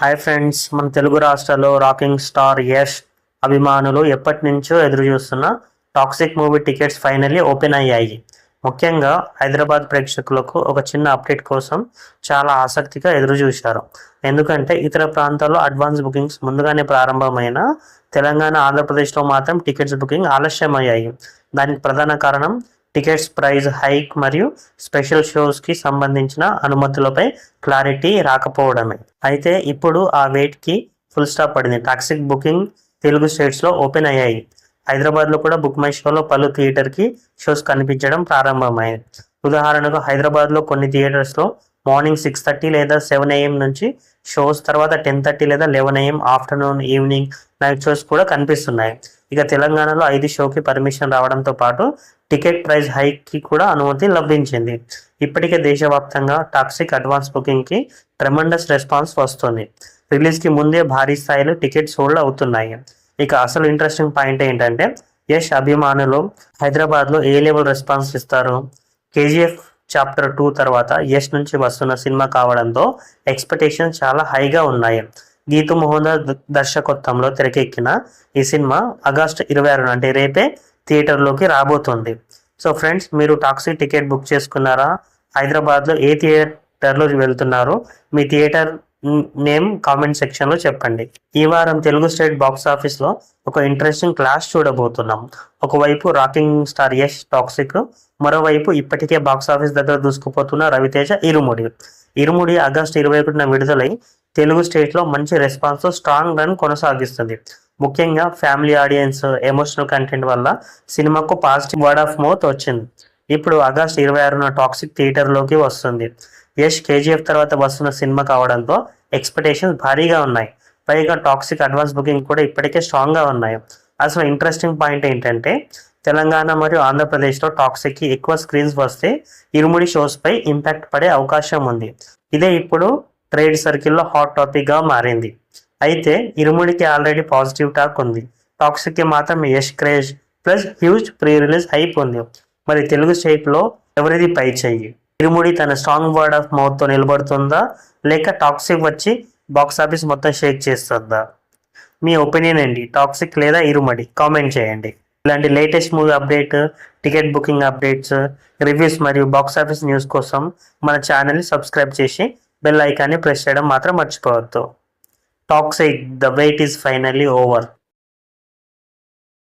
Hi friends, మన తెలుగు రాష్ట్రాల్లో rocking star Yash అభిమానులు ఎప్పటి నుంచో ఎదురు చూస్తున్న toxic movie tickets finally open అయ్యాయి. ముఖ్యంగా హైదరాబాద్ ప్రేక్షకులకు ఒక చిన్న అప్డేట్ కోసం చాలా ఆసక్తిగా ఎదురు చూశారు. ఎందుకంటే ఇతర ప్రాంతాల్లో అడ్వాన్స్ బుకింగ్స్ ముందుగానే ప్రారంభమైన తెలంగాణ, ఆంధ్రప్రదేశ్లో మాత్రం టికెట్స్ బుకింగ్ ఆలస్యమయ్యాయి. దానికి ప్రధాన కారణం టికెట్స్ ప్రైస్ హైక్ మరియు స్పెషల్ షోస్కి సంబంధించిన అనుమతులపై క్లారిటీ రాకపోవడమే. అయితే ఇప్పుడు ఆ వెయిట్కి ఫుల్ స్టాప్ పడింది. టాక్సిక్ బుకింగ్ తెలుగు స్టేట్స్లో ఓపెన్ అయ్యాయి. హైదరాబాద్లో కూడా బుక్ మై షోలో పలు థియేటర్కి షోస్ కనిపించడం ప్రారంభమైంది. ఉదాహరణకు హైదరాబాద్లో కొన్ని థియేటర్స్లో మార్నింగ్ 6:30 లేదా 7 AM నుంచి షోస్, తర్వాత 10:30 లేదా 11 AM afternoon, evening, night shows కూడా కనిపిస్తున్నాయి. ఇక తెలంగాణలో 5 షోకి పర్మిషన్ రావడంతో పాటు టికెట్ ప్రైస్ హైక్కి కూడా అనుమతి లభించింది. ఇప్పటికే దేశవ్యాప్తంగా టాక్సిక్ అడ్వాన్స్ బుకింగ్కి ట్రెమండస్ రెస్పాన్స్ వస్తుంది. రిలీజ్కి ముందే భారీ స్థాయిలో టికెట్ సోల్డ్ అవుతున్నాయి. ఇక అసలు ఇంట్రెస్టింగ్ పాయింట్ ఏంటంటే యష్ అభిమానులు హైదరాబాద్లో ఏ లెవెల్ రెస్పాన్స్ ఇస్తారు. KGF చాప్టర్ 2 తర్వాత యష్ నుంచి వస్తున్న సినిమా కావడంతో ఎక్స్పెక్టేషన్స్ చాలా హైగా ఉన్నాయి. గీతు మోహన్ దర్శకత్వంలో తెరకెక్కిన ఈ సినిమా ఆగస్టు 26 అంటే రేపే థియేటర్లోకి రాబోతుంది. సో ఫ్రెండ్స్, మీరు టాక్సీ టికెట్ బుక్ చేసుకున్నారా? హైదరాబాద్లో ఏ థియేటర్లో వెళ్తున్నారు? మీ థియేటర్ నేమ్ కామెంట్ సెక్షన్లో చెప్పండి. ఈ వారం తెలుగు స్టేట్ బాక్స్ ఆఫీస్లో ఒక ఇంట్రెస్టింగ్ క్లాష్ చూడబోతున్నాం. ఒకవైపు రాకింగ్ స్టార్ యష్ టాక్సిక్, మరోవైపు ఇప్పటికే బాక్స్ ఆఫీస్ దగ్గర దూసుకుపోతున్న రవితేజ ఇరుముడి ఆగస్టు 21న విడుదలై తెలుగు స్టేట్లో మంచి రెస్పాన్స్ స్ట్రాంగ్ రన్ కొనసాగిస్తుంది. ముఖ్యంగా ఫ్యామిలీ ఆడియన్స్, ఎమోషనల్ కంటెంట్ వల్ల సినిమాకు పాజిటివ్ వర్డ్ ఆఫ్ మౌత్ వచ్చింది. ఇప్పుడు ఆగస్టు 26న టాక్సిక్ థియేటర్లోకి వస్తుంది. యష్ KGF తర్వాత వస్తున్న సినిమా కావడంతో ఎక్స్పెక్టేషన్స్ భారీగా ఉన్నాయి. పైగా టాక్సిక్ అడ్వాన్స్ బుకింగ్ కూడా ఇప్పటికే స్ట్రాంగ్గా ఉన్నాయి. అసలు ఇంట్రెస్టింగ్ పాయింట్ ఏంటంటే తెలంగాణ మరియు ఆంధ్రప్రదేశ్లో టాక్సిక్కి ఎక్కువ స్క్రీన్స్ వస్తే ఇరుముడి షోస్పై ఇంపాక్ట్ పడే అవకాశం ఉంది. ఇదే ఇప్పుడు ట్రేడ్ సర్కిల్లో హాట్ టాపిక్గా మారింది. అయితే ఇరుముడికి ఆల్రెడీ పాజిటివ్ టాక్ ఉంది. టాక్సిక్కి మాత్రం Yash craze plus huge pre release hype ఉంది. మరి తెలుగు స్టేట్లో ఎవరిది పై చెయ్యి? ఇరుముడి తన స్ట్రాంగ్ వర్డ్ ఆఫ్ మౌత్తో నిలబడుతుందా, లేక టాక్సిక్ వచ్చి బాక్స్ ఆఫీస్ మొత్తం షేక్ చేస్తుందా? మీ ఒపీనియన్ ఏంటి? టాక్సిక్ లేదా ఇరుముడి? కామెంట్ చేయండి. ఇలాంటి latest movie update, ticket booking updates, reviews మరియు బాక్స్ ఆఫీస్ న్యూస్ కోసం మన ఛానల్ని సబ్స్క్రైబ్ చేసి బెల్ ఐకాన్ని ప్రెస్ చేయడం మాత్రం మర్చిపోవద్దు. Toxic, the wait is finally over.